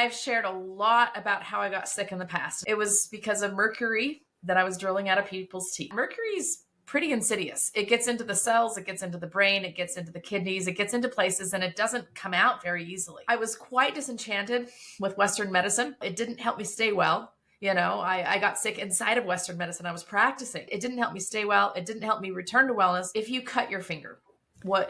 I've shared a lot about how I got sick in the past. It was because of mercury that I was drilling out of people's teeth. Mercury's pretty insidious. It gets into the cells, it gets into the brain, it gets into the kidneys, it gets into places, and it doesn't come out very easily. I was quite disenchanted with Western medicine. It didn't help me stay well. I got sick inside of Western medicine. I was practicing. It didn't help me stay well. It didn't help me return to wellness. If you cut your finger,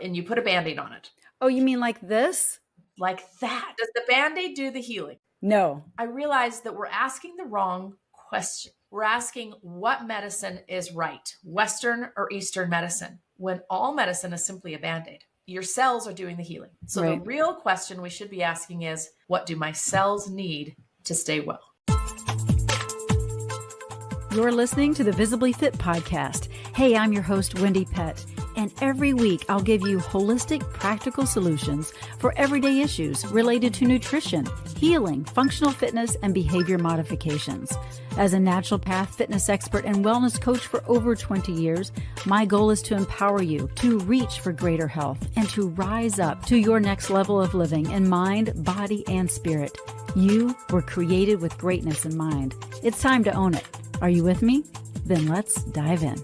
and you put a Band-Aid on it. Oh, you mean like this? Like that. Does the Band-Aid do the healing? No. I realized that we're asking the wrong question. We're asking what medicine is right, Western or Eastern medicine, when all medicine is simply a Band-Aid. Your cells are doing the healing. So The real question we should be asking is, what do my cells need to stay well? You're listening to the Visibly Fit Podcast. Hey, I'm your host, Wendie Pett. And every week, I'll give you holistic, practical solutions for everyday issues related to nutrition, healing, functional fitness, and behavior modifications. As a naturopath, fitness expert, and wellness coach for over 20 years, my goal is to empower you to reach for greater health and to rise up to your next level of living in mind, body, and spirit. You were created with greatness in mind. It's time to own it. Are you with me? Then let's dive in.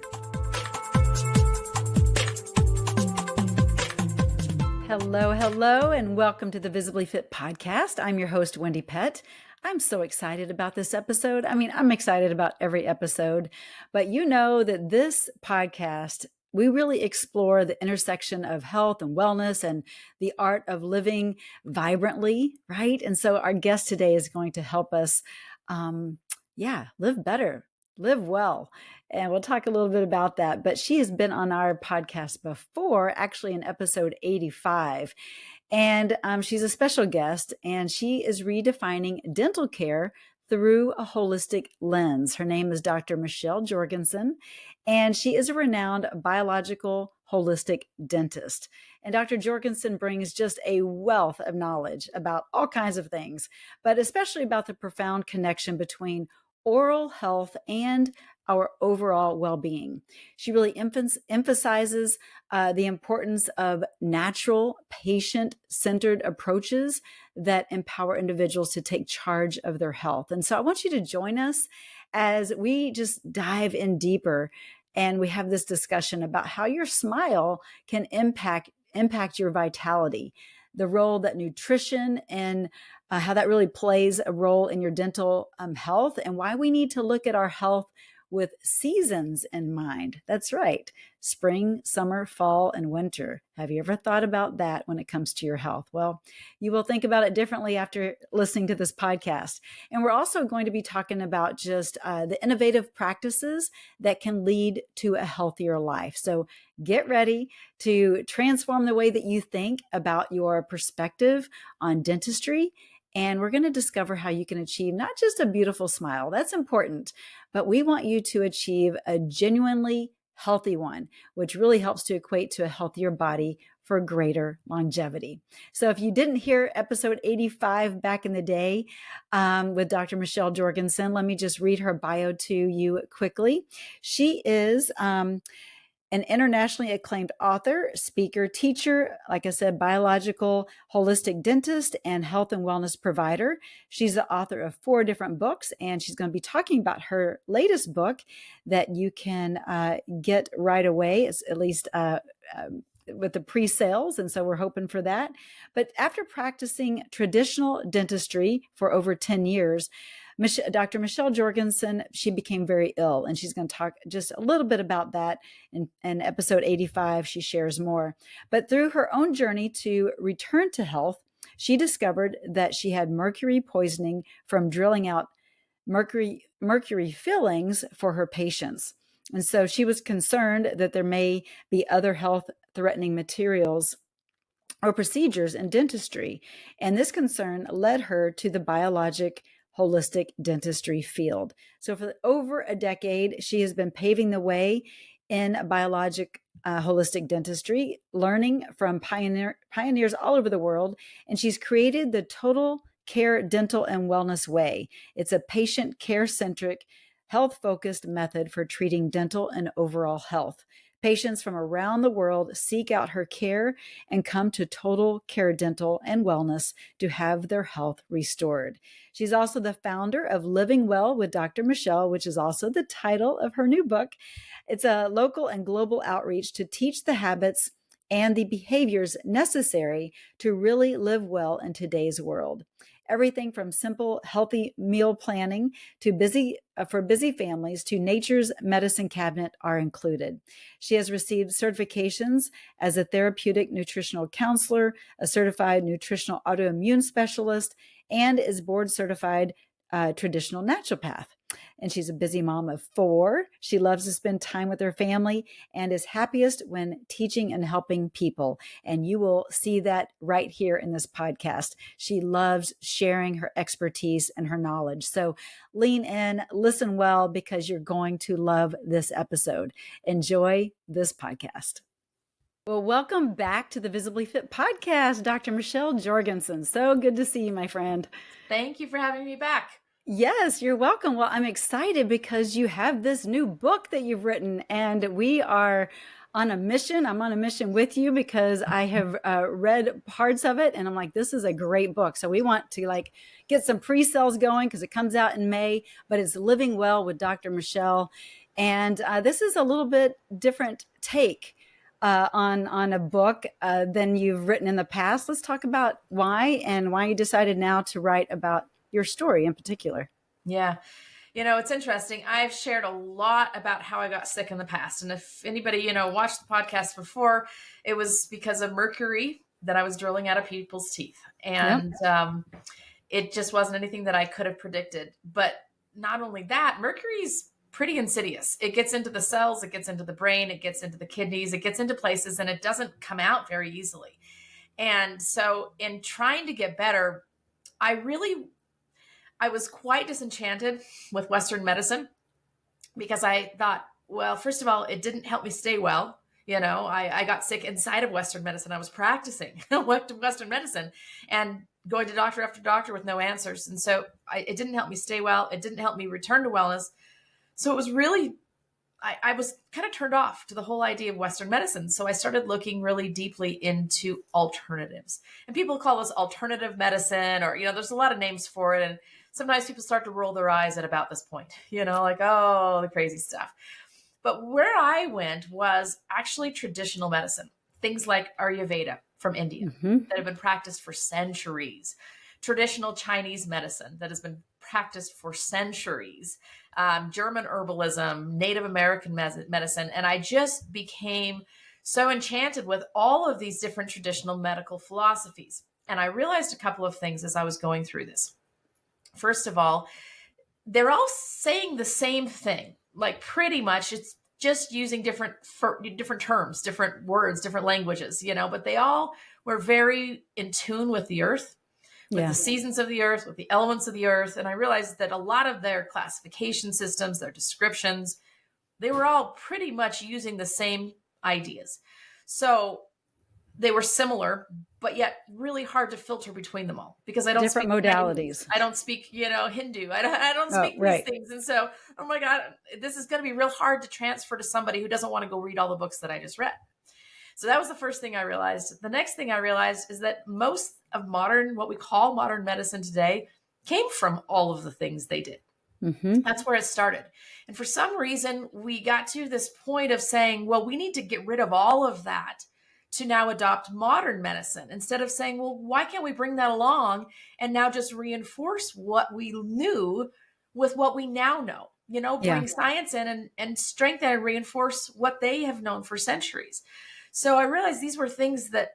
Hello, and welcome to the Visibly Fit Podcast. I'm your host, Wendie Pett. I'm so excited about this episode. I'm excited about every episode, but you know that this podcast, we really explore the intersection of health and wellness and the art of living vibrantly, right? And so our guest today is going to help us, live better, live well. And we'll talk a little bit about that. But she has been on our podcast before, actually in episode 85. And she's a special guest, and she is redefining dental care through a holistic lens. Her name is Dr. Michelle Jorgensen, and she is a renowned biological holistic dentist. And Dr. Jorgensen brings just a wealth of knowledge about all kinds of things, but especially about the profound connection between oral health and our overall well-being. She really emphasizes the importance of natural, patient-centered approaches that empower individuals to take charge of their health. And so I want you to join us as we just dive in deeper and we have this discussion about how your smile can impact your vitality, the role that nutrition and how that really plays a role in your dental health, and why we need to look at our health with seasons in mind. That's right. Spring, summer, fall, and winter. Have you ever thought about that when it comes to your health? Well, you will think about it differently after listening to this podcast. And we're also going to be talking about just the innovative practices that can lead to a healthier life. So get ready to transform the way that you think about your perspective on dentistry. And we're going to discover how you can achieve not just a beautiful smile, that's important, but we want you to achieve a genuinely healthy one, which really helps to equate to a healthier body for greater longevity. So if you didn't hear episode 85 back in the day with Dr. Michelle Jorgensen, let me just read her bio to you quickly. She is an internationally acclaimed author, speaker, teacher, like I said, biological, holistic dentist, and health and wellness provider. She's the author of 4 different books, and she's going to be talking about her latest book that you can get right away, at least with the pre-sales. And so we're hoping for that. But after practicing traditional dentistry for over 10 years, Dr. Michelle Jorgensen, she became very ill, and she's going to talk just a little bit about that in episode 85. She shares more. But through her own journey to return to health, she discovered that she had mercury poisoning from drilling out mercury fillings for her patients. And so she was concerned that there may be other health-threatening materials or procedures in dentistry. And this concern led her to the biologic holistic dentistry field. So for over a decade, she has been paving the way in biologic holistic dentistry, learning from pioneers all over the world. And she's created the Total Care Dental and Wellness Way. It's a patient care-centric, health-focused method for treating dental and overall health. Patients from around the world seek out her care and come to Total Care Dental and Wellness to have their health restored. She's also the founder of Living Well with Dr. Michelle, which is also the title of her new book. It's a local and global outreach to teach the habits and the behaviors necessary to really live well in today's world. Everything from simple, healthy meal planning to for busy families to nature's medicine cabinet are included. She has received certifications as a therapeutic nutritional counselor, a certified nutritional autoimmune specialist, and is board certified traditional naturopath. And she's a busy mom of 4. She loves to spend time with her family and is happiest when teaching and helping people. And you will see that right here in this podcast. She loves sharing her expertise and her knowledge. So lean in, listen well, because you're going to love this episode. Enjoy this podcast. Well, welcome back to the Visibly Fit Podcast, Dr. Michelle Jorgensen. So good to see you, my friend. Thank you for having me back. Yes, you're welcome. Well, I'm excited because you have this new book that you've written, and we are on a mission. I'm on a mission with you because I have read parts of it, and I'm like, this is a great book. So we want to get some pre-sales going because it comes out in May, but it's Living Well with Dr. Michelle. And this is a little bit different take on a book than you've written in the past. Let's talk about why you decided now to write about your story in particular. Yeah. It's interesting. I've shared a lot about how I got sick in the past. And if anybody, watched the podcast before, it was because of mercury that I was drilling out of people's teeth. And it just wasn't anything that I could have predicted. But not only that, mercury's pretty insidious. It gets into the cells, it gets into the brain, it gets into the kidneys, it gets into places, and it doesn't come out very easily. And so in trying to get better, I was quite disenchanted with Western medicine because I thought, well, first of all, it didn't help me stay well. I got sick inside of Western medicine. I was practicing Western medicine and going to doctor after doctor with no answers. And so it didn't help me stay well. It didn't help me return to wellness. So it was really, I was kind of turned off to the whole idea of Western medicine. So I started looking really deeply into alternatives. And people call this alternative medicine, or, there's a lot of names for it. And sometimes people start to roll their eyes at about this point, oh, the crazy stuff. But where I went was actually traditional medicine, things like Ayurveda from India that have been practiced for centuries, traditional Chinese medicine that has been practiced for centuries, German herbalism, Native American medicine. And I just became so enchanted with all of these different traditional medical philosophies. And I realized a couple of things as I was going through this. First of all, they're all saying the same thing, like pretty much. It's just using different terms, different words, different languages, but they all were very in tune with the earth, with the seasons of the earth, with the elements of the earth. And I realized that a lot of their classification systems, their descriptions, they were all pretty much using the same ideas. So they were similar, but yet really hard to filter between them all because I don't different speak modalities. I don't speak, Hindu. I don't speak these things. And so, oh my God, this is going to be real hard to transfer to somebody who doesn't want to go read all the books that I just read. So that was the first thing I realized. The next thing I realized is that most of what we call modern medicine today came from all of the things they did. That's where it started. And for some reason, we got to this point of saying, well, we need to get rid of all of that to now adopt modern medicine, instead of saying, well, why can't we bring that along and now just reinforce what we knew with what we now know, bring science in and strengthen and reinforce what they have known for centuries. So I realized these were things that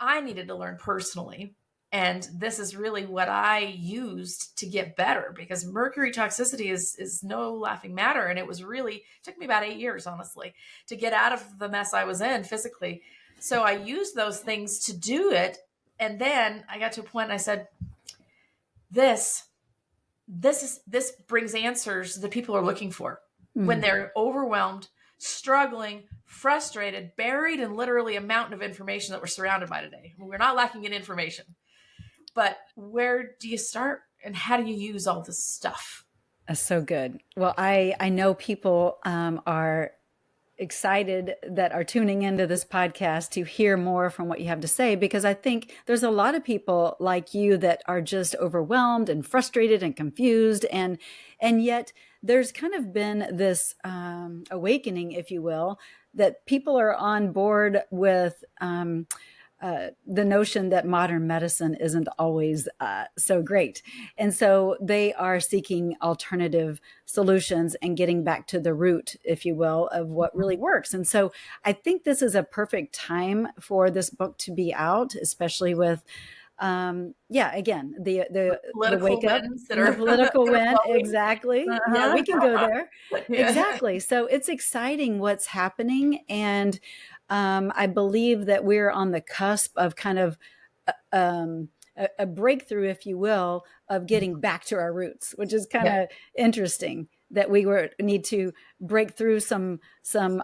I needed to learn personally. And this is really what I used to get better, because mercury toxicity is no laughing matter. And it took me about 8 years, honestly, to get out of the mess I was in physically. So I used those things to do it. And then I got to a point and I said, this brings answers that people are looking for when they're overwhelmed, struggling, frustrated, buried in literally a mountain of information that we're surrounded by today. We're not lacking in information, but where do you start and how do you use all this stuff? That's so good. Well, I know people are excited that are tuning into this podcast to hear more from what you have to say, because I think there's a lot of people like you that are just overwhelmed and frustrated and confused, and yet there's kind of been this awakening, if you will, that people are on board with the notion that modern medicine isn't always so great. And so they are seeking alternative solutions and getting back to the root, if you will, of what really works. And so I think this is a perfect time for this book to be out, especially with again, the wake up, the political win. Exactly. Yeah, we can go there. Yeah. Exactly. So it's exciting what's happening. And I believe that we're on the cusp of kind of a breakthrough, if you will, of getting back to our roots, which is kind of interesting, that we need to break through some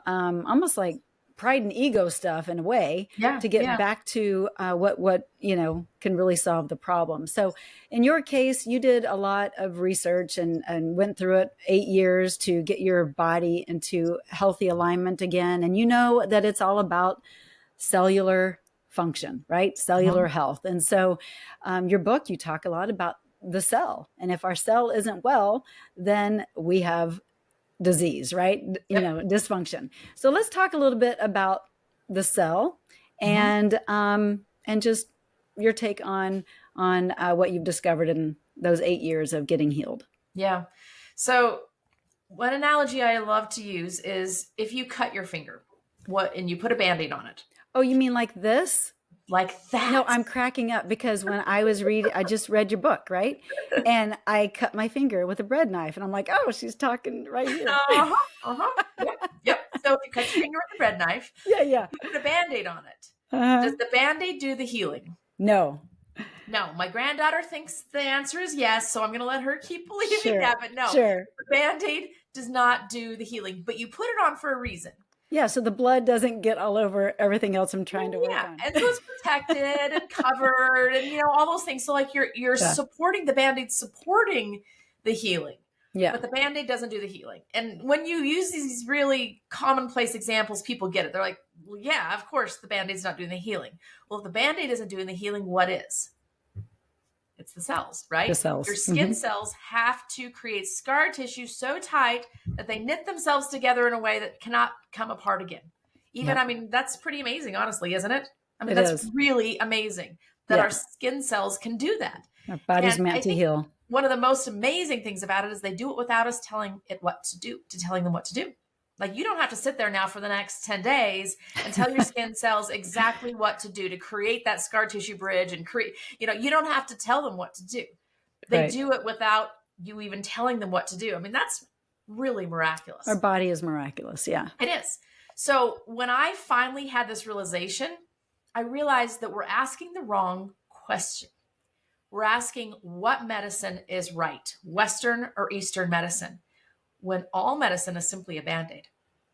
almost like pride and ego stuff in a way to get back to what can really solve the problem. So in your case, you did a lot of research and went through it 8 years to get your body into healthy alignment again. And you know that it's all about cellular function, right? Cellular health. And so your book, you talk a lot about the cell. And if our cell isn't well, then we have disease, right? Dysfunction. So let's talk a little bit about the cell and just your take on what you've discovered in those 8 years of getting healed. Yeah. So one analogy I love to use is if you cut your finger, and you put a Band-Aid on it. Oh, you mean like this? Like that? No, I'm cracking up because when I just read your book, right? And I cut my finger with a bread knife, and I'm like, oh, she's talking right here. Yep. So if you cut your finger with a bread knife, you put a Band-Aid on it. Does the Band-Aid do the healing? No. My granddaughter thinks the answer is yes, so I'm going to let her keep believing that, but no. Sure. The Band-Aid does not do the healing, but you put it on for a reason. Yeah, so the blood doesn't get all over everything else I'm trying to work on. And so it's protected and covered and, all those things. So like you're supporting the Band-Aid, supporting the healing. Yeah. But the Band-Aid doesn't do the healing. And when you use these really commonplace examples, people get it. They're like, well, yeah, of course the Band-Aid's not doing the healing. Well, if the Band-Aid isn't doing the healing, what is? It's the cells, right? The cells. Your skin cells have to create scar tissue so tight that they knit themselves together in a way that cannot come apart again. That's pretty amazing, honestly, isn't it? That's really amazing that our skin cells can do that. Our body's meant to heal. One of the most amazing things about it is they do it without us telling them what to do. Like you don't have to sit there now for the next 10 days and tell your skin cells exactly what to do to create that scar tissue bridge and create, you don't have to tell them what to do. They do it without you even telling them what to do. That's really miraculous. Our body is miraculous. Yeah, it is. So when I finally had this realization, I realized that we're asking the wrong question. We're asking what medicine is right, Western or Eastern medicine, when all medicine is simply a Band-Aid.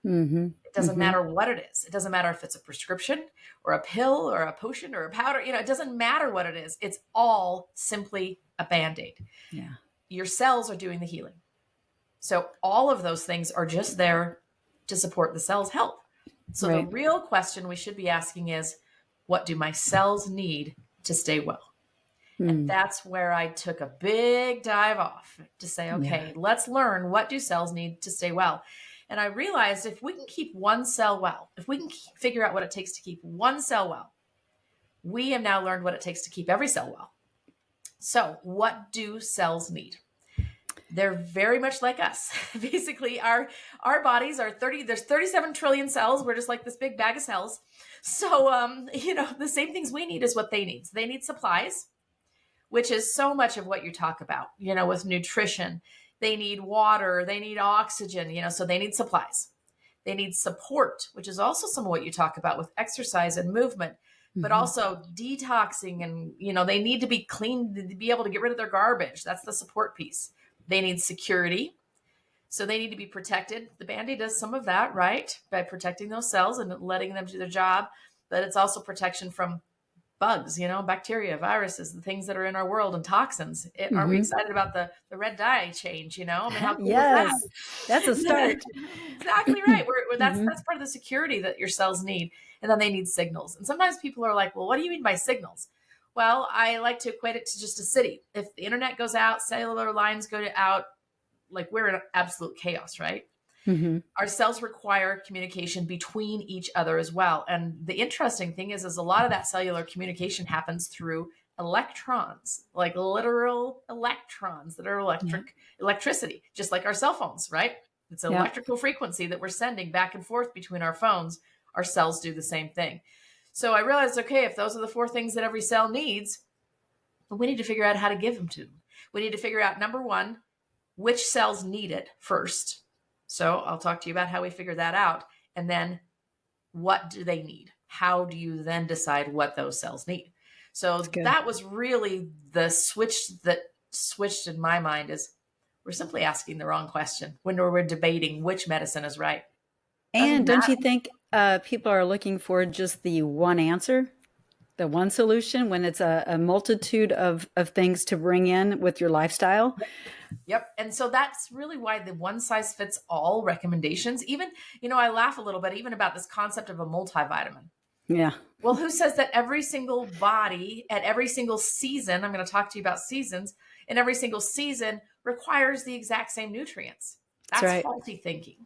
It doesn't matter what it is. It doesn't matter if it's a prescription or a pill or a potion or a powder. It doesn't matter what it is. It's all simply a Band-Aid. Yeah. Your cells are doing the healing. So all of those things are just there to support the cell's health. So the real question we should be asking is, what do my cells need to stay well? And that's where I took a big dive off to say, okay, let's learn, what do cells need to stay well? And I realized if we can keep one cell well, if we can figure out what it takes to keep one cell well, we have now learned what it takes to keep every cell well. So what do cells need? They're very much like us. Basically, our bodies are there's 37 trillion cells. We're just like this big bag of cells. So, the same things we need is what they need. So they need supplies, which is so much of what you talk about, with nutrition. They need water, they need oxygen, so they need supplies. They need support, which is also some of what you talk about with exercise and movement, but also detoxing and, they need to be clean, to be able to get rid of their garbage. That's the support piece. They need security. So they need to be protected. The Band-Aid does some of that, right? By protecting those cells and letting them do their job. But it's also protection from bugs, bacteria, viruses, the things that are in our world, and toxins. Aren't we excited about the red dye change? I mean, how cool is that? Yes, that's a start. Exactly right. That's Mhm. part of the security that your cells need. And then they need signals. And sometimes people are like, well, what do you mean by signals? Well, I like to equate it to just a city. If the internet goes out, cellular lines out, like we're in absolute chaos, right? Mhm. Our cells require communication between each other as well. And the interesting thing is a lot of that cellular communication happens through electrons, like literal electrons that are electricity, just like our cell phones, right? It's an electrical frequency that we're sending back and forth between our phones. Our cells do the same thing. So I realized, okay, if those are the 4 things that every cell needs, we need to figure out how to give them to them. We need to figure out, number 1, which cells need it first. So I'll talk to you about how we figure that out. And then what do they need? How do you then decide what those cells need? So that was really the switch that switched in my mind, is we're simply asking the wrong question when we're debating which medicine is right. And don't you think people are looking for just the one answer, the one solution, when it's a multitude of things to bring in with your lifestyle? Yep. And so that's really why the one size fits all recommendations, even, I laugh a little bit even about this concept of a multivitamin. Yeah. Well, who says that every single body at every single season, I'm going to talk to you about seasons, and every single season requires the exact same nutrients? That's right. Faulty thinking.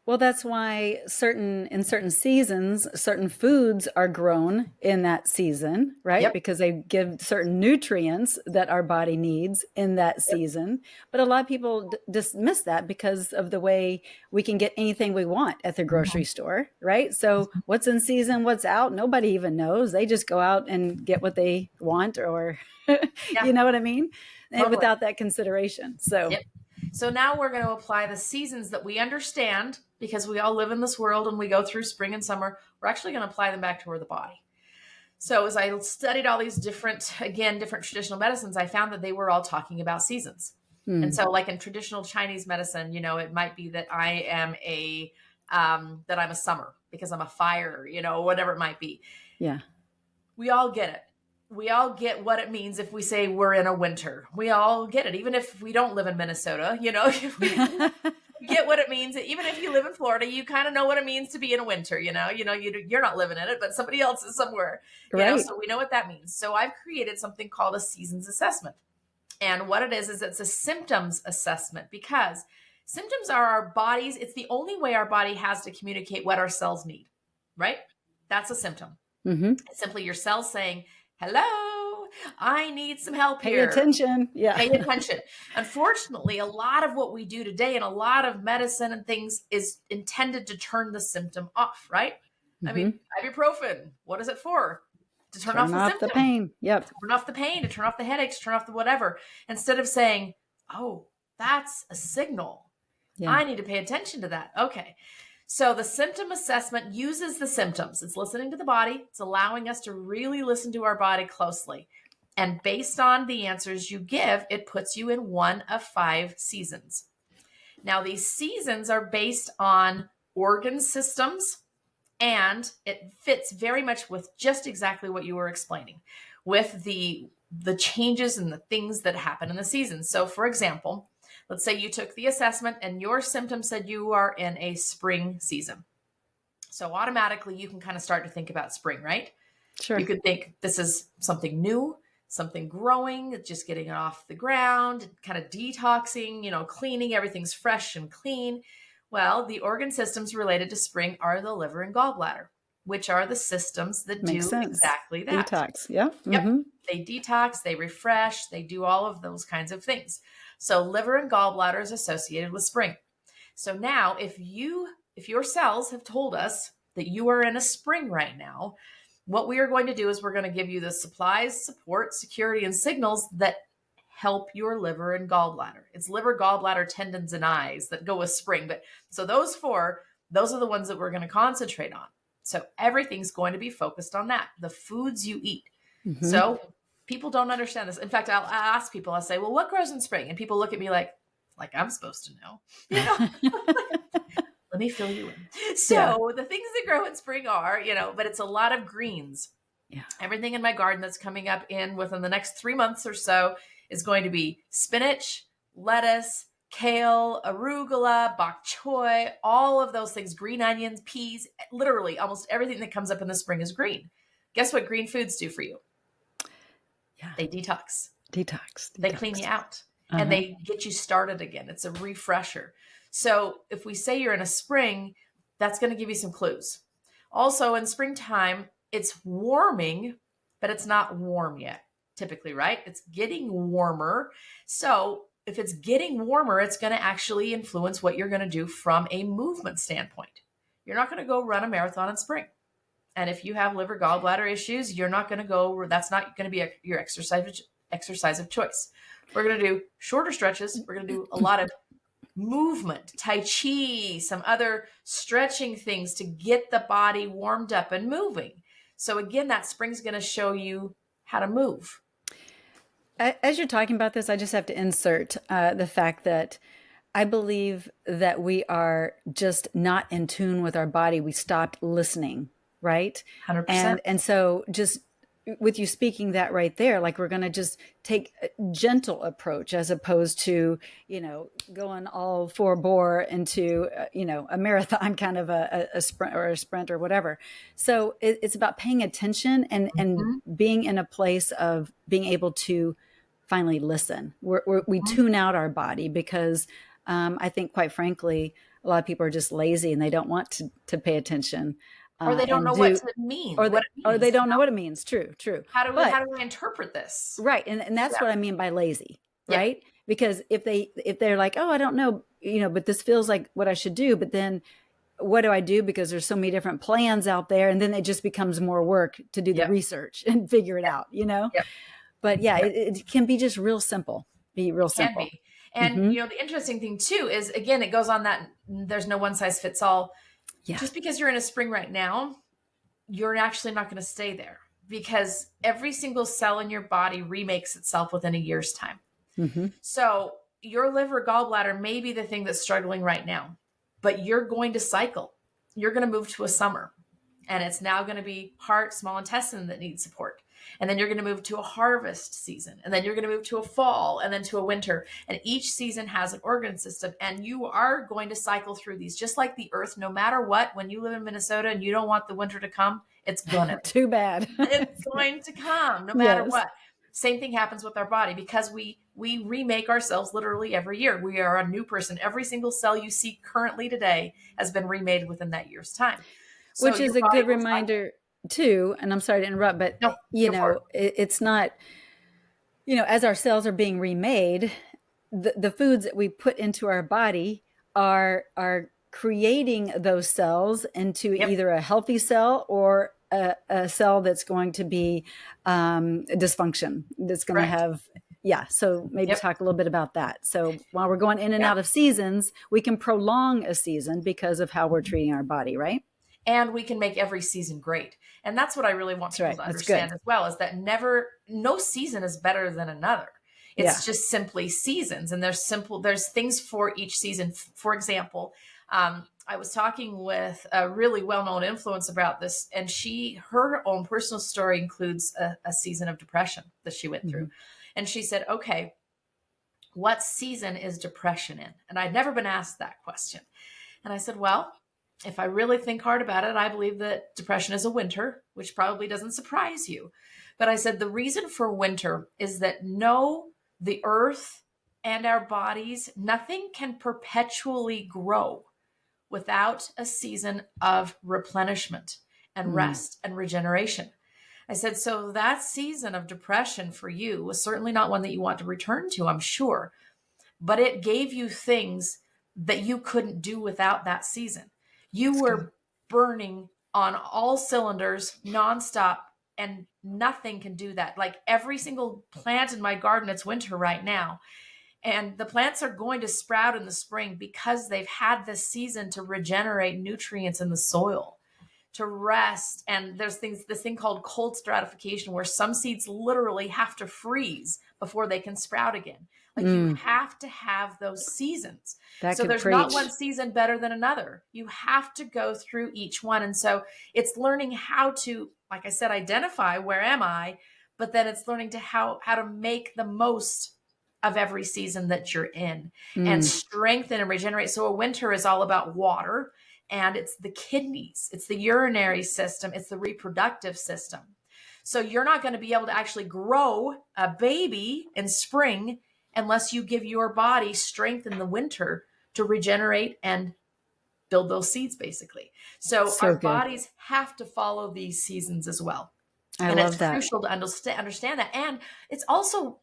Well, that's why in certain seasons, certain foods are grown in that season, right? Yep. Because they give certain nutrients that our body needs in that season. But a lot of people dismiss that because of the way we can get anything we want at the grocery store, right? So what's in season, what's out, nobody even knows. They just go out and get what they want, or you know what I mean? Totally. Without that consideration. So. Yep. So now we're going to apply the seasons that we understand, because we all live in this world and we go through spring and summer. We're actually going to apply them back to the body. So as I studied all these different traditional medicines, I found that they were all talking about seasons. And so like in traditional Chinese medicine, it might be that I am that I'm a summer because I'm a fire, whatever it might be. Yeah. We all get it. We all get what it means if we say we're in a winter. We all get it. Even if we don't live in Minnesota, we get what it means. Even if you live in Florida, you kind of know what it means to be in a winter, you're not living in it, but somebody else is somewhere, right. So we know what that means. So I've created something called a seasons assessment. And what it is it's a symptoms assessment, because symptoms are our bodies. It's the only way our body has to communicate what our cells need, right? That's a symptom. Mm-hmm. It's simply your cells saying, hello, I need some help Pay here. attention. Yeah. Pay attention. Unfortunately, a lot of what we do today and a lot of medicine and things is intended to turn the symptom off, right? Mm-hmm. I mean, ibuprofen, what is it for? To turn off the symptom. The pain. Yep. To turn off the pain, to turn off the headaches, turn off the whatever. Instead of saying, oh, that's a signal. Yeah. I need to pay attention to that. Okay. So the symptom assessment uses the symptoms. It's listening to the body. It's allowing us to really listen to our body closely. And based on the answers you give, it puts you in one of 5 seasons. Now, these seasons are based on organ systems, and it fits very much with just exactly what you were explaining, with the changes and the things that happen in the seasons. So, for example, let's say you took the assessment and your symptoms said you are in a spring season. So automatically you can kind of start to think about spring, right? Sure. You could think this is something new, something growing, just getting it off the ground, kind of detoxing, cleaning, everything's fresh and clean. Well, the organ systems related to spring are the liver and gallbladder, which are the systems that Makes do sense. exactly that. Detox. Yeah. Yep. Mm-hmm. They detox, they refresh, they do all of those kinds of things. So liver and gallbladder is associated with spring. So now if your cells have told us that you are in a spring right now, what we are going to do is we're going to give you the supplies, support, security, and signals that help your liver and gallbladder. It's liver, gallbladder, tendons, and eyes that go with spring. But so those 4, those are the ones that we're going to concentrate on. So everything's going to be focused on that, the foods you eat. Mm-hmm. So people don't understand this. In fact, I'll ask people, I'll say, well, what grows in spring? And people look at me like I'm supposed to know. Let me fill you in. So the things that grow in spring are, but it's a lot of greens. Yeah. Everything in my garden that's coming up within the next 3 months or so is going to be spinach, lettuce, kale, arugula, bok choy, all of those things, green onions, peas, literally almost everything that comes up in the spring is green. Guess what green foods do for you? Yeah. They detox. Detox. They clean you out and they get you started again. It's a refresher. So if we say you're in a spring, that's going to give you some clues. Also in springtime, it's warming, but it's not warm yet, typically, right? It's getting warmer. So if it's getting warmer, it's going to actually influence what you're going to do from a movement standpoint. You're not going to go run a marathon in spring. And if you have liver gallbladder issues, you're not going to go, that's not going to be your exercise of choice. We're going to do shorter stretches. We're going to do a lot of movement, Tai Chi, some other stretching things to get the body warmed up and moving. So again, that spring's going to show you how to move. As you're talking about this, I just have to insert the fact that I believe that we are just not in tune with our body. We stopped listening, right? 100%. And so just with you speaking that right there, like we're going to just take a gentle approach as opposed to, going all four bore into, a marathon kind of a sprint or whatever. So it's about paying attention and being in a place of being able to finally listen. We tune out our body because I think, quite frankly, a lot of people are just lazy and they don't want to pay attention. Or they don't know what it means. Or they don't know what it means. True. How do we interpret this? Right. And that's what I mean by lazy, right? Because if they're like, oh, I don't know, but this feels like what I should do, but then what do I do? Because there's so many different plans out there. And then it just becomes more work to do the research and figure it out, But it can be just real simple. Be real simple. Can be. And the interesting thing too is, again, it goes on that there's no one size fits all. Yeah. Just because you're in a spring right now, you're actually not going to stay there because every single cell in your body remakes itself within a year's time. Mm-hmm. So your liver gallbladder may be the thing that's struggling right now, but you're going to cycle. You're going to move to a summer, and it's now going to be heart, small intestine that needs support. And then you're going to move to a harvest season, and then you're going to move to a fall, and then to a winter. And each season has an organ system, and you are going to cycle through these, just like the earth. No matter what, when you live in Minnesota and you don't want the winter to come, it's gonna. Too bad. It's going to come, no matter what. Same thing happens with our body because we remake ourselves literally every year. We are a new person. Every single cell you see currently today has been remade within that year's time. So which is a good reminder too, and I'm sorry to interrupt, but it's not, as our cells are being remade, the foods that we put into our body are creating those cells into either a healthy cell or a cell that's going to be dysfunction, that's going to have, so maybe talk a little bit about that. So while we're going in and out of seasons, we can prolong a season because of how we're treating our body, right? And we can make every season great. And that's what I really want people to understand as well, is that no season is better than another. It's just simply seasons. And there's things for each season. For example, I was talking with a really well-known influencer about this, and her own personal story includes a season of depression that she went through. And she said, okay, what season is depression in? And I'd never been asked that question. And I said, well, if I really think hard about it, I believe that depression is a winter, which probably doesn't surprise you. But I said the reason for winter is that the earth and our bodies, nothing can perpetually grow without a season of replenishment and rest and regeneration. I said, so that season of depression for you was certainly not one that you want to return to, I'm sure, but it gave you things that you couldn't do without that season. You were burning on all cylinders nonstop, and nothing can do that. Like every single plant in my garden, it's winter right now. And the plants are going to sprout in the spring because they've had this season to regenerate nutrients in the soil, to rest. And there's this thing called cold stratification, where some seeds literally have to freeze before they can sprout again. Like you have to have those seasons. That So could there's preach. not one season better than another. You have to go through each one. And so it's learning how to, like I said, identify where am I, but then it's learning to how to make the most of every season that you're in and strengthen and regenerate. So a winter is all about water, and it's the kidneys, it's the urinary system, it's the reproductive system. So you're not going to be able to actually grow a baby in spring unless you give your body strength in the winter to regenerate and build those seeds, basically. So our good. bodies have to follow these seasons as well. I and love it's that. crucial to understand that. And it's also,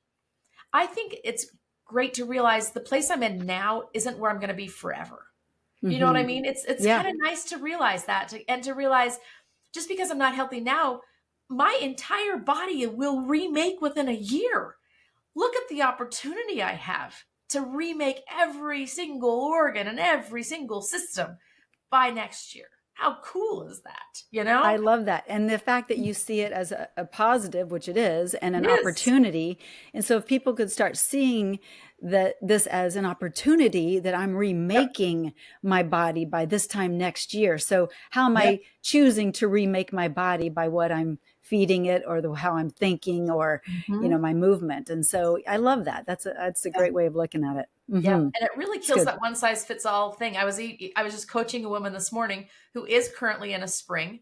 I think it's great to realize the place I'm in now isn't where I'm going to be forever. You know what I mean? It's kind of nice to realize that, and to realize just because I'm not healthy now, my entire body will remake within a year. Look at the opportunity I have to remake every single organ and every single system by next year. How cool is that? You know? I love that. And the fact that you see it as a positive, which it is, and an It is. opportunity. And so if people could start seeing this as an opportunity, that I'm remaking my body by this time next year. So how am I choosing to remake my body? By what I'm feeding it, or how I'm thinking, or, my movement. And so I love that. That's a great way of looking at it. Yeah. And it really kills that one size fits all thing. I was just coaching a woman this morning who is currently in a spring.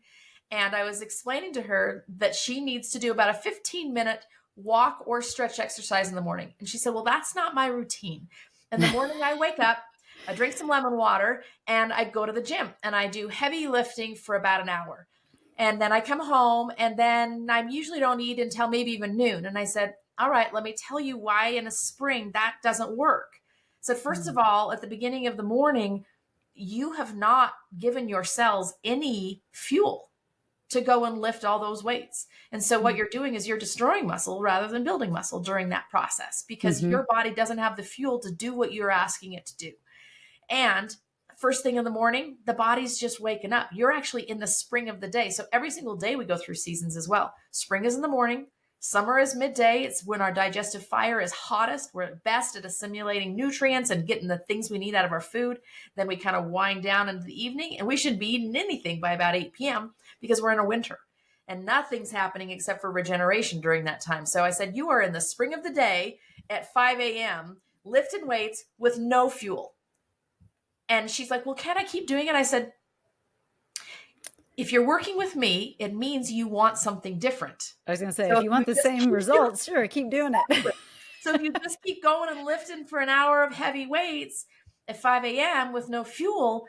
And I was explaining to her that she needs to do about a 15-minute walk or stretch exercise in the morning. And she said, well, that's not my routine. In the morning, I wake up, I drink some lemon water, and I go to the gym, and I do heavy lifting for about an hour. And then I come home, and then I usually don't eat until maybe even noon. And I said, all right, let me tell you why in a spring that doesn't work. So first of all, at the beginning of the morning, you have not given your cells any fuel to go and lift all those weights. And so what you're doing is you're destroying muscle rather than building muscle during that process, because your body doesn't have the fuel to do what you're asking it to do. And first thing in the morning, the body's just waking up. You're actually in the spring of the day. So every single day we go through seasons as well. Spring is in the morning. Summer is midday. It's when our digestive fire is hottest. We're at best at assimilating nutrients and getting the things we need out of our food. Then we kind of wind down into the evening, and we shouldn't be eating anything by about 8 p.m. because we're in a winter and nothing's happening except for regeneration during that time. So I said, you are in the spring of the day at 5 a.m. lifting weights with no fuel. And she's like, well, can I keep doing it? I said, if you're working with me, it means you want something different. I was going to say, so if you want the same results, sure, keep doing it. So if you just keep going and lifting for an hour of heavy weights at 5 a.m. with no fuel,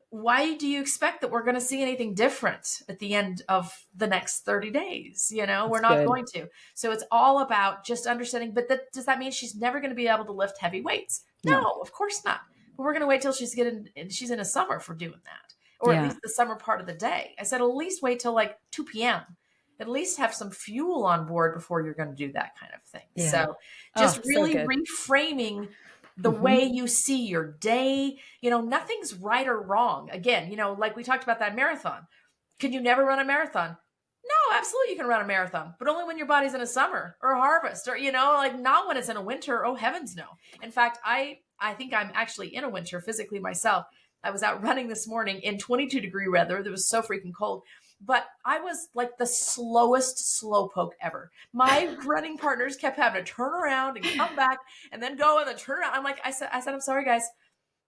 why do you expect that we're going to see anything different at the end of the next 30 days? We're not going to. So it's all about just understanding, but does that mean she's never going to be able to lift heavy weights? No, of course not. But we're going to wait till she's in a summer for doing that, or at least the summer part of the day. I said, at least wait till like 2 p.m. At least have some fuel on board before you're going to do that kind of thing. Yeah. So just really reframing the way you see your day. Nothing's right or wrong. Again, like we talked about that marathon. Can you never run a marathon? No, absolutely you can run a marathon, but only when your body's in a summer or a harvest, or, not when it's in a winter. Oh, heavens no. In fact, I think I'm actually in a winter physically myself. I was out running this morning in 22-degree weather. It was so freaking cold, but I was like the slowest slowpoke ever. My running partners kept having to turn around and come back and then go and then turn around. I said, I'm sorry, guys.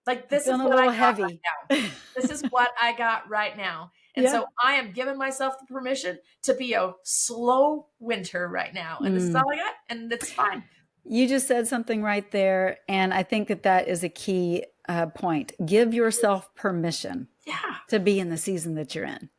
Like, this is what I got heavy right now. This is what I got right now. And so I am giving myself the permission to be a slow winter right now. And this is all I got. And it's fine. You just said something right there. And I think that is a key point. Give yourself permission to be in the season that you're in,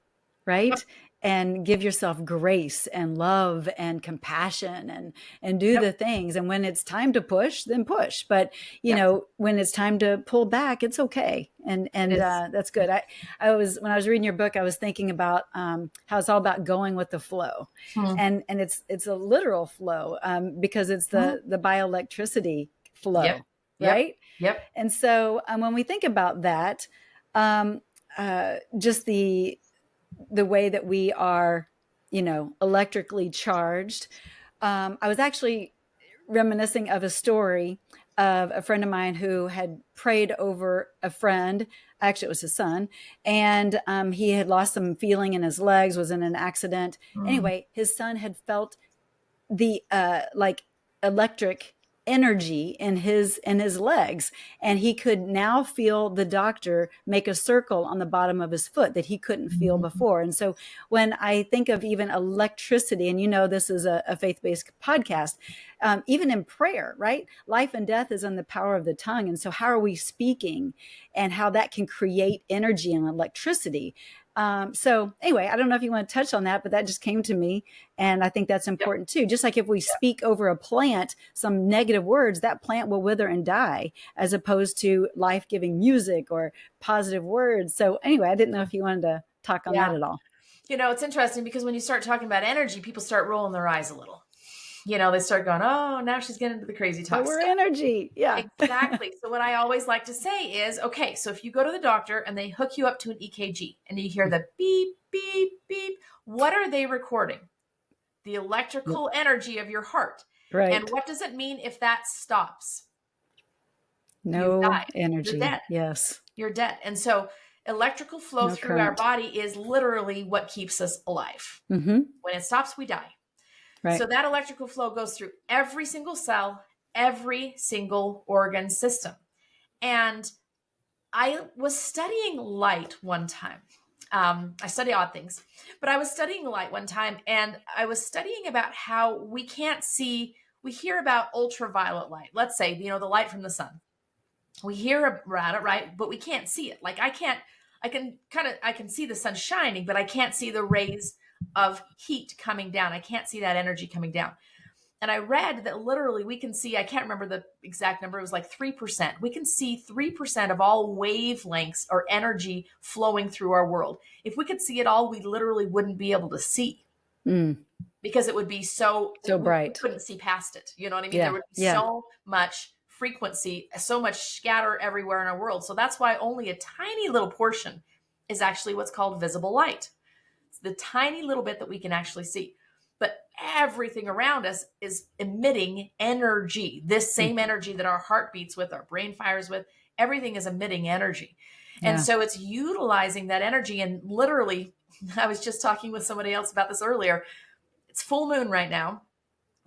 right? And give yourself grace and love and compassion and do the things. And when it's time to push, then push. But, when it's time to pull back, it's okay. And that's good. When I was reading your book, I was thinking about how it's all about going with the flow. And it's a literal flow because it's the bioelectricity flow, right? Yep. And so when we think about that, just the way that we are, electrically charged. I was actually reminiscing of a story of a friend of mine who had prayed over a friend. Actually, it was his son. And he had lost some feeling in his legs, was in an accident. Anyway, his son had felt the like electric energy in his legs, and he could now feel the doctor make a circle on the bottom of his foot that he couldn't feel before. And so when I think of even electricity, and this is a faith-based podcast, even in prayer, right? Life and death is in the power of the tongue. And so how are we speaking, and how that can create energy and electricity? So anyway, I don't know if you want to touch on that, but that just came to me. And I think that's important too. Just like if we speak over a plant, some negative words, that plant will wither and die, as opposed to life-giving music or positive words. So anyway, I didn't know if you wanted to talk on that at all. It's interesting because when you start talking about energy, people start rolling their eyes a little. They start going, oh, now she's getting into the crazy talk. We're energy. Yeah. Exactly. So what I always like to say is, okay, so if you go to the doctor and they hook you up to an EKG and you hear the beep, beep, beep, what are they recording? The electrical energy of your heart. Right. And what does it mean if that stops? No energy. You're dead. Yes. You're dead. And so electrical flow through our body is literally what keeps us alive. When it stops, we die. Right. So that electrical flow goes through every single cell, every single organ system. And I was studying light one time. I study odd things, but I was studying light one time, and I was studying about how we can't see, we hear about ultraviolet light. Let's say, the light from the sun. We hear about it, right? But we can't see it. Like I can see the sun shining, but I can't see the rays of heat coming down. I can't see that energy coming down. And I read that literally we can see, I can't remember the exact number, it was like 3%. We can see 3% of all wavelengths or energy flowing through our world. If we could see it all, we literally wouldn't be able to see because it would be so bright. We couldn't see past it. You know what I mean? There would be so much frequency, so much scatter everywhere in our world. So that's why only a tiny little portion is actually what's called visible light. It's the tiny little bit that we can actually see. But everything around us is emitting energy, this same energy that our heart beats with, our brain fires with, everything is emitting energy. And so it's utilizing that energy. And literally, I was just talking with somebody else about this earlier. It's full moon right now.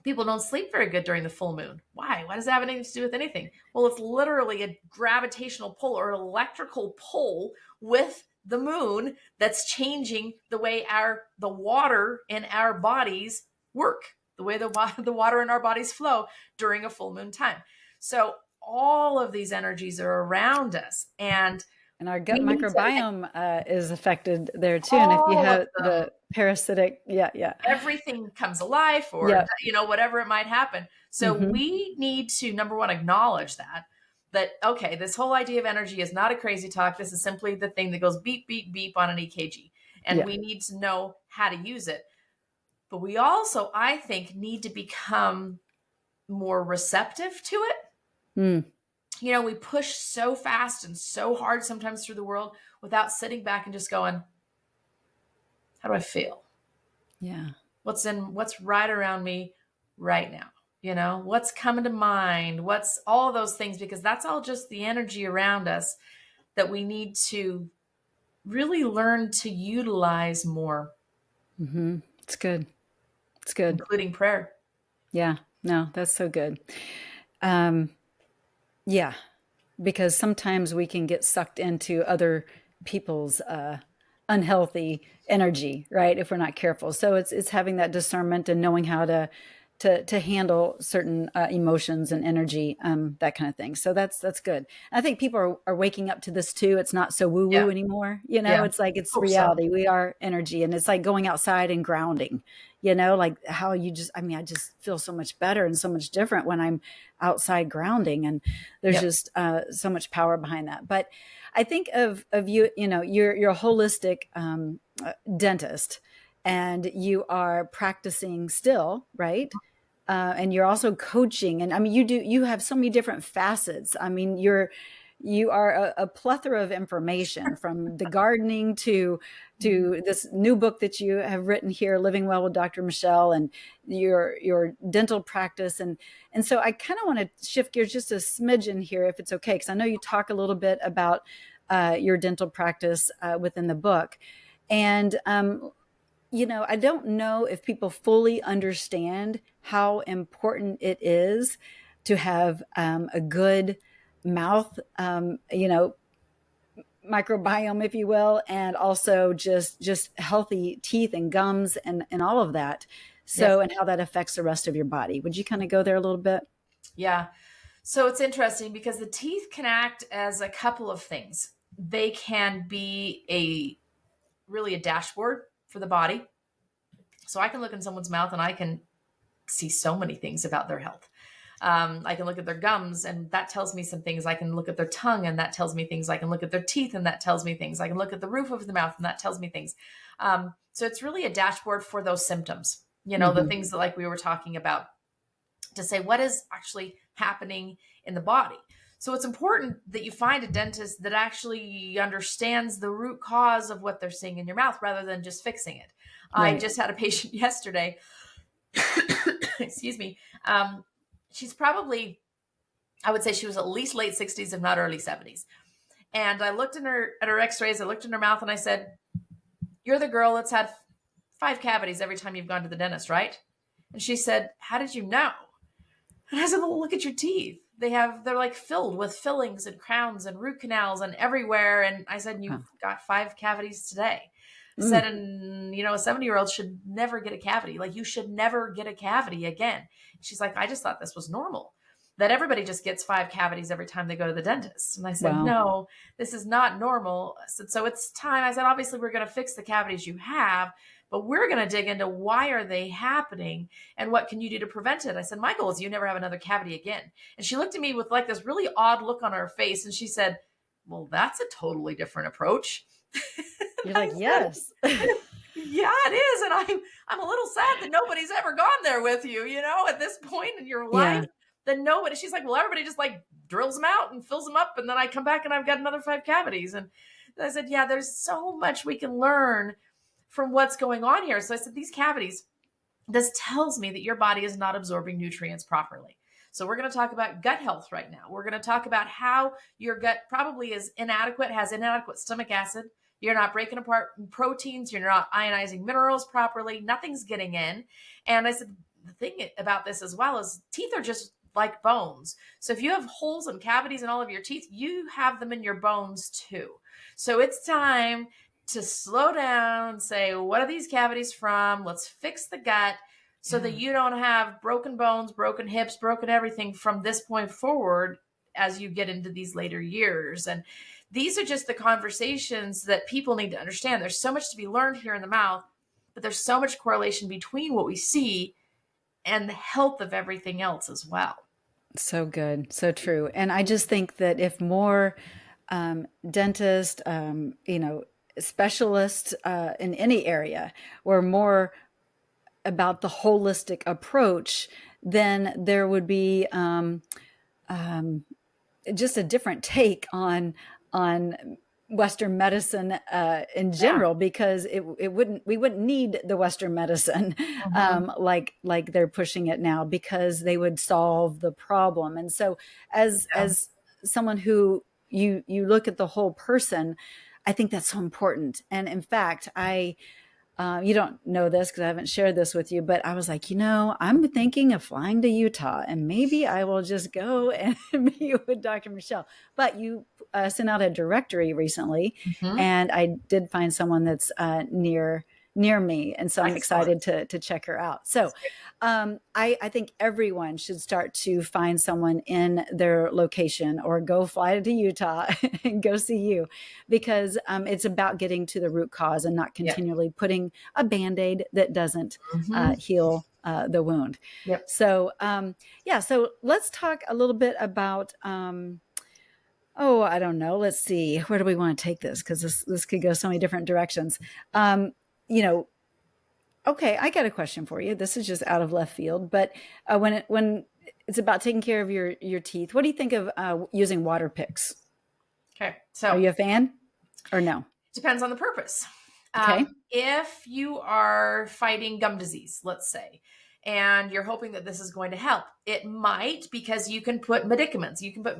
People don't sleep very good during the full moon. Why? Why does that have anything to do with anything? Well, it's literally a gravitational pull or an electrical pull with the moon that's changing the way the water in our bodies work, the way the water in our bodies flow during a full moon time. So all of these energies are around us, and our gut microbiome is affected there too. And if you have the parasitic, everything comes alive, or whatever it might happen. So we need to, number one, acknowledge that, okay, this whole idea of energy is not a crazy talk. This is simply the thing that goes beep, beep, beep on an EKG. And we need to know how to use it. But we also, I think, need to become more receptive to it. We push so fast and so hard sometimes through the world without sitting back and just going, how do I feel? Yeah. What's right around me right now? What's coming to mind? What's all those things? Because that's all just the energy around us that we need to really learn to utilize more. It's good. It's good. Including prayer. Yeah. No, that's so good. Because sometimes we can get sucked into other people's unhealthy energy, right? If we're not careful. So it's having that discernment and knowing how to handle certain emotions and energy, that kind of thing. So that's good. I think people are waking up to this too. It's not so woo woo anymore. It's like, it's reality. We are energy, and it's like going outside and grounding, like how I just feel so much better and so much different when I'm outside grounding, and there's just so much power behind that. But I think of you, you're a holistic dentist, and you are practicing still, right? And you're also coaching. And you have so many different facets. You're you are a plethora of information, from the gardening to this new book that you have written here, Living Well with Dr. Michelle, and your dental practice. And so I kind of want to shift gears just a smidgen here, if it's okay, because I know you talk a little bit about your dental practice within the book. And, I don't know if people fully understand how important it is to have a good mouth, microbiome, if you will, and also just healthy teeth and gums and all of that. So, and how that affects the rest of your body. Would you kind of go there a little bit? Yeah. So it's interesting because the teeth can act as a couple of things. They can be really a dashboard for the body. So I can look in someone's mouth and I can see so many things about their health. I can look at their gums and that tells me some things. I can look at their tongue and that tells me things. I can look at their teeth and that tells me things. I can look at the roof of the mouth and that tells me things. So it's really a dashboard for those symptoms, the things that, like we were talking about, to say what is actually happening in the body. So it's important that you find a dentist that actually understands the root cause of what they're seeing in your mouth rather than just fixing it. Right. I just had a patient yesterday. Excuse me. She's probably, I would say she was at least late 60s, if not early 70s. And I looked at her x-rays, I looked in her mouth and I said, "You're the girl that's had 5 cavities every time you've gone to the dentist, right?" And she said, "How did you know?" And I said, "Well, look at your teeth. They're like filled with fillings and crowns and root canals and everywhere." And I said, "You've got 5 cavities today." I said, and a 70-year-old should never get a cavity. Like, you should never get a cavity again. She's like, "I just thought this was normal, that everybody just gets 5 cavities every time they go to the dentist." And I said, "Wow. No, this is not normal." I said, "So it's time." I said, "Obviously we're going to fix the cavities you have, but we're going to dig into why are they happening and what can you do to prevent it?" I said, "My goal is you never have another cavity again." And she looked at me with like this really odd look on her face. And she said, "Well, that's a totally different approach." You're like, "Yes." Yeah, it is. And I'm a little sad that nobody's ever gone there with you, at this point in your life. That nobody, she's like, "Well, everybody just like drills them out and fills them up. And then I come back and I've got another 5 cavities." And I said, "Yeah, there's so much we can learn from what's going on here." So I said, these cavities, this tells me that your body is not absorbing nutrients properly. So we're going to talk about gut health right now. We're going to talk about how your gut probably is inadequate, has inadequate stomach acid. You're not breaking apart proteins. You're not ionizing minerals properly. Nothing's getting in. And I said, the thing about this as well is teeth are just like bones. So if you have holes and cavities in all of your teeth, you have them in your bones too. So it's time to slow down and say, what are these cavities from? Let's fix the gut so that you don't have broken bones, broken hips, broken everything from this point forward as you get into these later years. And these are just the conversations that people need to understand. There's so much to be learned here in the mouth, but there's so much correlation between what we see and the health of everything else as well. So good. So true. And I just think that if more dentists, specialists in any area were more about the holistic approach, then there would be just a different take on Western medicine in general, because we wouldn't need the Western medicine like they're pushing it now, because they would solve the problem. And so as someone who you look at the whole person, I think that's so important. And in fact, you don't know this because I haven't shared this with you, but I was like, I'm thinking of flying to Utah and maybe I will just go and meet with Dr. Michelle. But you sent out a directory recently, and I did find someone that's near me. And so I'm excited to check her out. So I think everyone should start to find someone in their location or go fly to Utah and go see you, because it's about getting to the root cause and not continually putting a Band-Aid that doesn't heal the wound. Yep. So, so let's talk a little bit about, I don't know. Let's see. Where do we want to take this? Because this could go so many different directions. Okay, I got a question for you. This is just out of left field, but when it's about taking care of your teeth, what do you think of using water picks? Okay. Are So you a fan or no? depends on the purpose. Okay. If you are fighting gum disease, let's say, and you're hoping that this is going to help, it might, because you can put medicaments, you can put,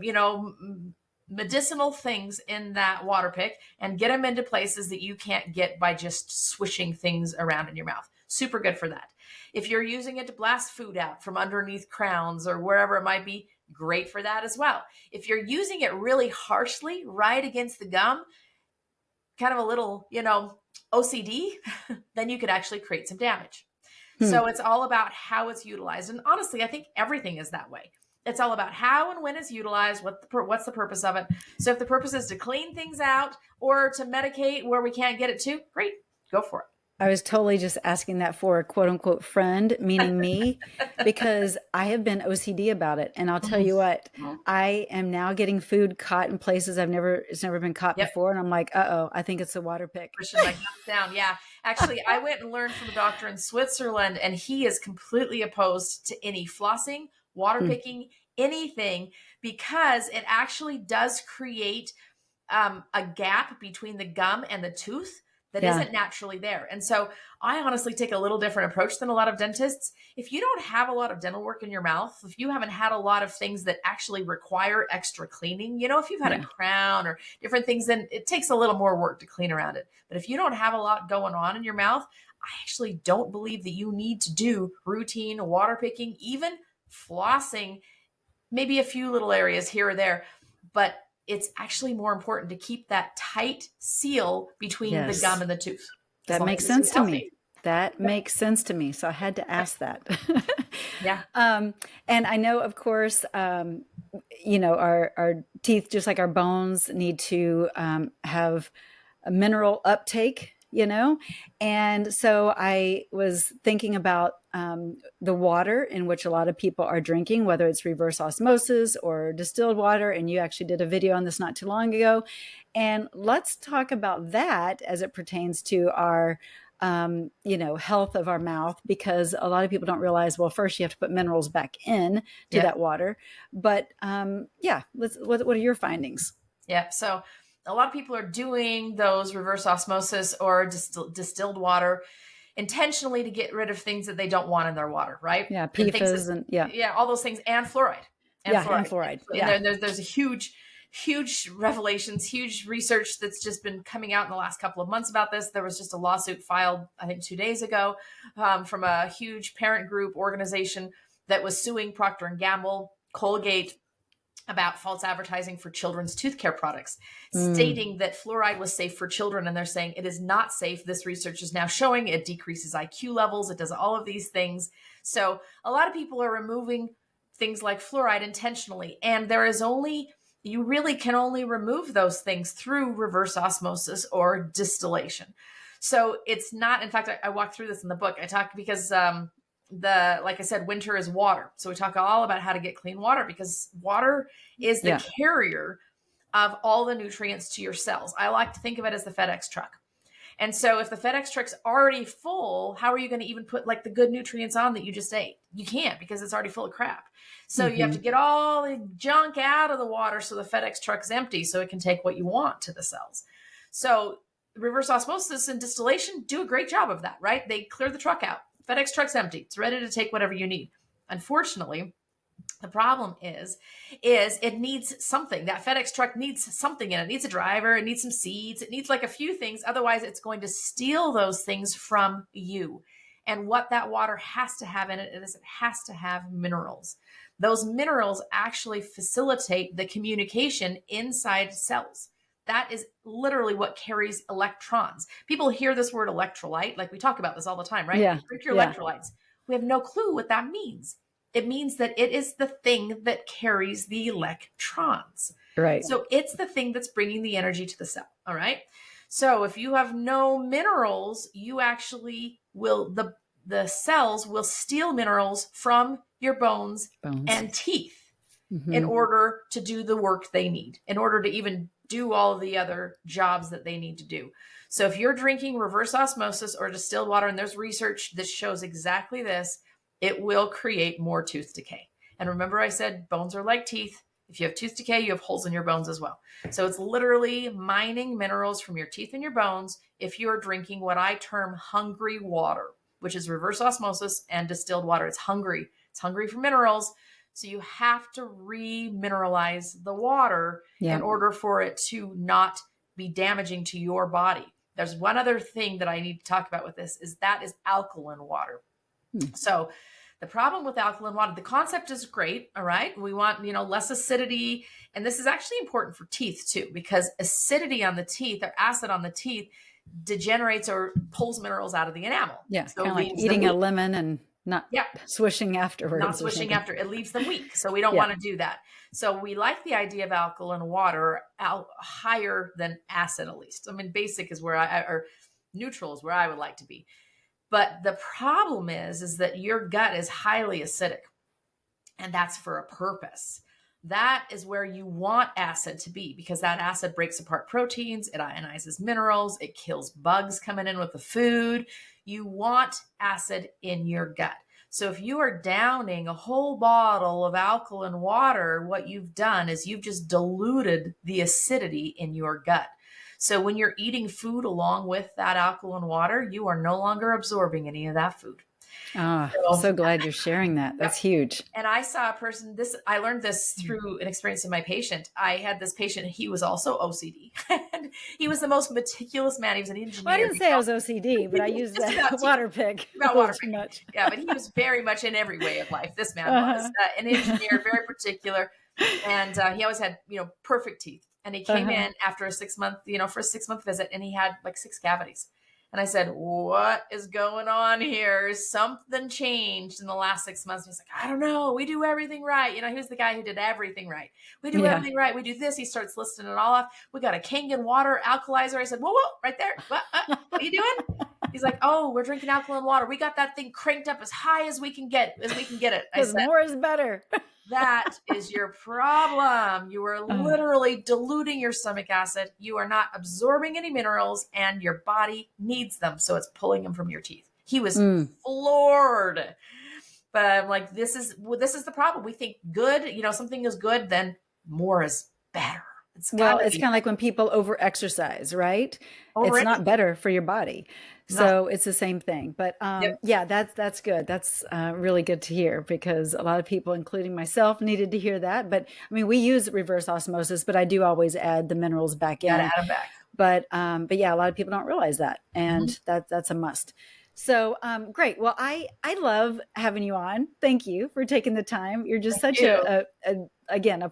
medicinal things in that water pick and get them into places that you can't get by just swishing things around in your mouth. Super good for that. If you're using it to blast food out from underneath crowns or wherever it might be, great for that as well. If you're using it really harshly right against the gum, kind of a little, OCD, then you could actually create some damage. So it's all about how it's utilized. And honestly, I think everything is that way. It's all about how and when it's utilized, what's the purpose of it. So if the purpose is to clean things out or to medicate where we can't get it to, great, go for it. I was totally just asking that for a quote unquote friend, meaning me, because I have been OCD about it. And I'll tell you what, I am now getting food caught in places it's never been caught before. And I'm like, I think it's a water pick. Pushing my gums down. Yeah. Actually, I went and learned from a doctor in Switzerland, and he is completely opposed to any flossing, water picking, anything, because it actually does create a gap between the gum and the tooth that isn't naturally there. And so I honestly take a little different approach than a lot of dentists. If you don't have a lot of dental work in your mouth, if you haven't had a lot of things that actually require extra cleaning, if you've had a crown or different things, then it takes a little more work to clean around it. But if you don't have a lot going on in your mouth, I actually don't believe that you need to do routine water picking, even flossing, maybe a few little areas here or there. But it's actually more important to keep that tight seal between the gum and the tooth. That makes sense to me. That makes sense to me. So I had to ask that. Yeah. And I know, of course, our teeth, just like our bones, need to have a mineral uptake, and so I was thinking about the water in which a lot of people are drinking, whether it's reverse osmosis or distilled water. And you actually did a video on this not too long ago. And let's talk about that as it pertains to our health of our mouth, because a lot of people don't realize, well, first you have to put minerals back in to that water. But what are your findings? Yeah. So a lot of people are doing those reverse osmosis or distilled water intentionally to get rid of things that they don't want in their water, right? Yeah, PFAS and all those things, and fluoride. And fluoride. And there's a huge revelations, huge research that's just been coming out in the last couple of months about this. There was just a lawsuit filed, I think 2 days ago, from a huge parent group organization that was suing Procter & Gamble, Colgate, about false advertising for children's tooth care products, stating that fluoride was safe for children. And they're saying it is not safe. This research is now showing it decreases IQ levels. It does all of these things. So a lot of people are removing things like fluoride intentionally. And you really can only remove those things through reverse osmosis or distillation. So it's not, in fact, I walk through this in the book. I talk because, like I said, winter is water. So we talk all about how to get clean water, because water is the carrier of all the nutrients to your cells. I like to think of it as the FedEx truck. And so if the FedEx truck's already full, how are you going to even put like the good nutrients on that you just ate? You can't, because it's already full of crap. So you have to get all the junk out of the water so the FedEx truck's empty so it can take what you want to the cells. So reverse osmosis and distillation do a great job of that, right? They clear the truck out. FedEx truck's empty. It's ready to take whatever you need. Unfortunately, the problem is it needs something. That FedEx truck needs something in it. It needs a driver. It needs some seeds. It needs like a few things. Otherwise, it's going to steal those things from you. And what that water has to have in it is it has to have minerals. Those minerals actually facilitate the communication inside cells. That is literally what carries electrons. People hear this word electrolyte, like we talk about this all the time, right? Yeah. Drink your electrolytes. We have no clue what that means. It means that it is the thing that carries the electrons. Right. So it's the thing that's bringing the energy to the cell. All right. So if you have no minerals, you actually will, the cells will steal minerals from your bones. And teeth in order to do the work they need, in order to even do all of the other jobs that they need to do. So if you're drinking reverse osmosis or distilled water, and there's research that shows exactly this, it will create more tooth decay. And remember I said bones are like teeth. If you have tooth decay, you have holes in your bones as well. So it's literally mining minerals from your teeth and your bones if you're drinking what I term hungry water, which is reverse osmosis and distilled water. It's hungry. It's hungry for minerals. So you have to remineralize the water in order for it to not be damaging to your body. There's one other thing that I need to talk about with this is alkaline water. So the problem with alkaline water, the concept is great. All right. We want, less acidity. And this is actually important for teeth too, because acidity on the teeth or acid on the teeth degenerates or pulls minerals out of the enamel. Yeah. So kind of like eating a lemon and not swishing afterwards. Not swishing after. It leaves them weak. So we don't want to do that. So we like the idea of alkaline water higher than acid, at least. I mean, basic is where or neutral is where I would like to be. But the problem is that your gut is highly acidic, and that's for a purpose. That is where you want acid to be, because that acid breaks apart proteins, it ionizes minerals, it kills bugs coming in with the food. You want acid in your gut. So if you are downing a whole bottle of alkaline water, what you've done is you've just diluted the acidity in your gut. So when you're eating food along with that alkaline water, you are no longer absorbing any of that food. I'm so glad you're sharing that. That's huge. And I saw a person, I learned this through an experience of my patient. I had this patient, he was also OCD. And he was the most meticulous man. He was an engineer. Well, I didn't say I was OCD, but I used that water pick. About water pick. Much. Yeah, but he was very much in every way of life. This man was an engineer, very particular. And he always had, perfect teeth. And he came in after a 6-month, for a 6-month visit, and he had like 6 cavities. And I said, what is going on here? Something changed in the last 6 months. And he's like, I don't know. We do everything right. He was the guy who did everything right. We do everything right. We do this. He starts listing it all off. We got a Kangen water alkalizer. I said, whoa, right there. What are you doing? He's like, oh, we're drinking alkaline water. We got that thing cranked up as high as we can get it. I said, more is better. That is your problem. You are literally diluting your stomach acid. You are not absorbing any minerals, and your body needs them. So it's pulling them from your teeth. He was floored. But I'm like, this is the problem. We think good, something is good, then more is better. It's kind of like when people over exercise, right? It's not better for your body. So it's the same thing. But that's good. That's really good to hear, because a lot of people, including myself, needed to hear that. But I mean, we use reverse osmosis, but I do always add the minerals back in. Gotta add them back. But yeah, a lot of people don't realize that. And that's a must. So great. Well, I love having you on. Thank you for taking the time. You're just such a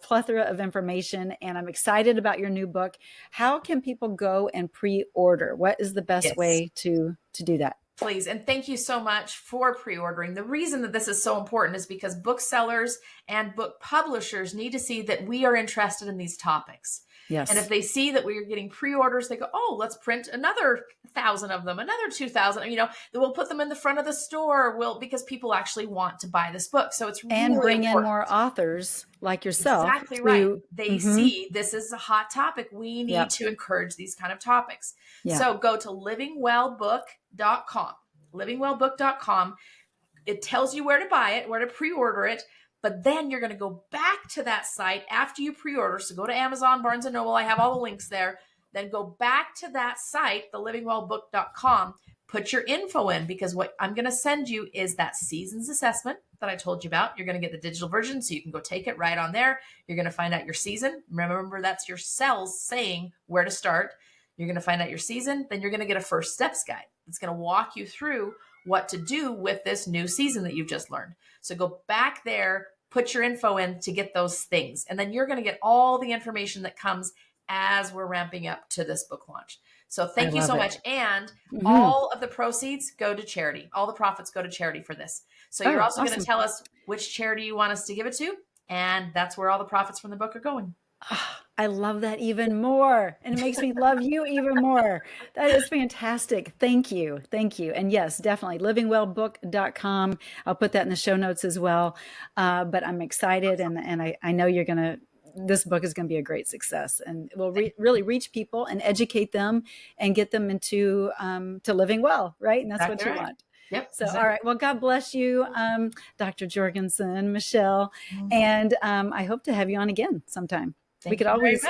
plethora of information, and I'm excited about your new book. How can people go and pre-order? What is the best way to do that? Please. And thank you so much for pre-ordering. The reason that this is so important is because booksellers and book publishers need to see that we are interested in these topics. Yes. And if they see that we are getting pre-orders, they go, oh, let's print another 1,000 of them, another 2,000, we'll put them in the front of the store. Because people actually want to buy this book. So it's really and bring important. in more authors like yourself. Exactly right. They see this is a hot topic. We need to encourage these kind of topics. Yeah. So go to livingwellbook.com, livingwellbook.com. It tells you where to buy it, where to pre-order it. But then you're going to go back to that site after you pre-order. So go to Amazon, Barnes & Noble. I have all the links there. Then go back to that site, thelivingwellbook.com. Put your info in, because what I'm going to send you is that seasons assessment that I told you about. You're going to get the digital version, so you can go take it right on there. You're going to find out your season. Remember, that's your cells saying where to start. You're going to find out your season. Then you're going to get a first steps guide. It's going to walk you through what to do with this new season that you've just learned. So go back there, put your info in to get those things. And then you're going to get all the information that comes as we're ramping up to this book launch. So thank you so much. And all of the proceeds go to charity. All the profits go to charity for this. So you're also going to tell us which charity you want us to give it to. And that's where all the profits from the book are going. I love that even more. And it makes me love you even more. That is fantastic. Thank you. Thank you. And yes, definitely livingwellbook.com. I'll put that in the show notes as well. But I'm excited, and I know this book is going to be a great success, and it will really reach people and educate them and get them into to living well, right? And that's what you want. Yep. So, all right. Well, God bless you, Dr. Jorgensen, Michelle. And I hope to have you on again sometime. We could always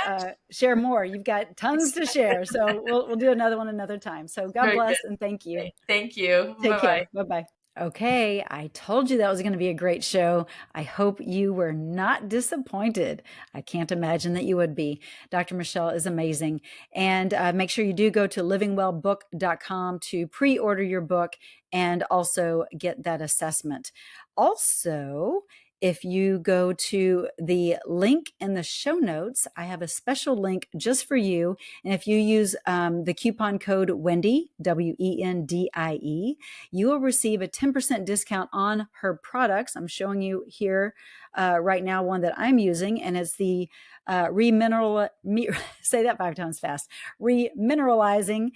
share more. You've got tons to share. So we'll do another one another time. So God bless and thank you. Thank you. Take care. Bye-bye. Okay, I told you that was going to be a great show. I hope you were not disappointed. I can't imagine that you would be. Dr. Michelle is amazing. And make sure you do go to livingwellbook.com to pre-order your book and also get that assessment. Also, if you go to the link in the show notes, I have a special link just for you. And if you use the coupon code Wendie, Wendie, you will receive a 10% discount on her products. I'm showing you here right now one that I'm using, and it's the say that 5 times fast, Remineralizing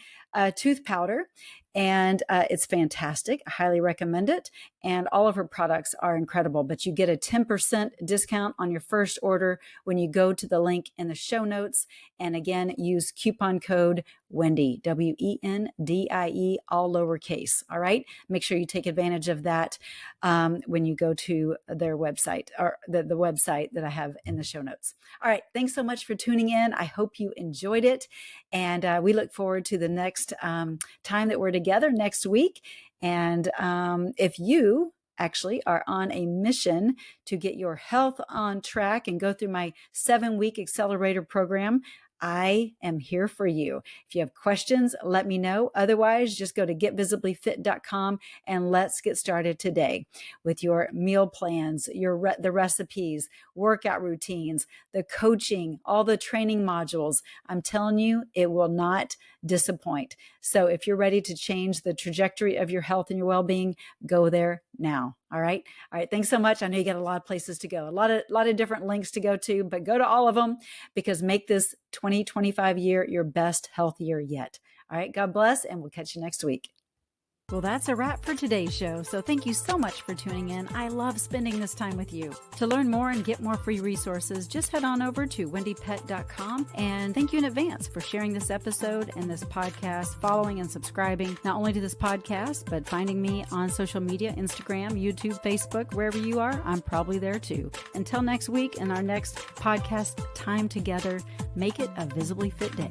tooth powder. And it's fantastic. I highly recommend it. And all of her products are incredible, but you get a 10% discount on your first order when you go to the link in the show notes. And again, use coupon code Wendie, Wendie, all lowercase. All right. Make sure you take advantage of that when you go to their website, or the website that I have in the show notes. All right. Thanks so much for tuning in. I hope you enjoyed it. And we look forward to the next time that we're together next week. And if you actually are on a mission to get your health on track and go through my 7-week accelerator program, I am here for you. If you have questions, let me know. Otherwise, just go to getvisiblyfit.com and let's get started today with your meal plans, the recipes, workout routines, the coaching, all the training modules. I'm telling you, it will not disappoint. So if you're ready to change the trajectory of your health and your well-being, go there now. All right. All right. Thanks so much. I know you got a lot of places to go, a lot of different links to go to, but go to all of them, because make this 2025 year your best health year yet. All right. God bless, and we'll catch you next week. Well, that's a wrap for today's show. So thank you so much for tuning in. I love spending this time with you. To learn more and get more free resources, just head on over to wendiepett.com. And thank you in advance for sharing this episode and this podcast, following and subscribing not only to this podcast, but finding me on social media, Instagram, YouTube, Facebook, wherever you are, I'm probably there too. Until next week and our next podcast time together, make it a visibly fit day.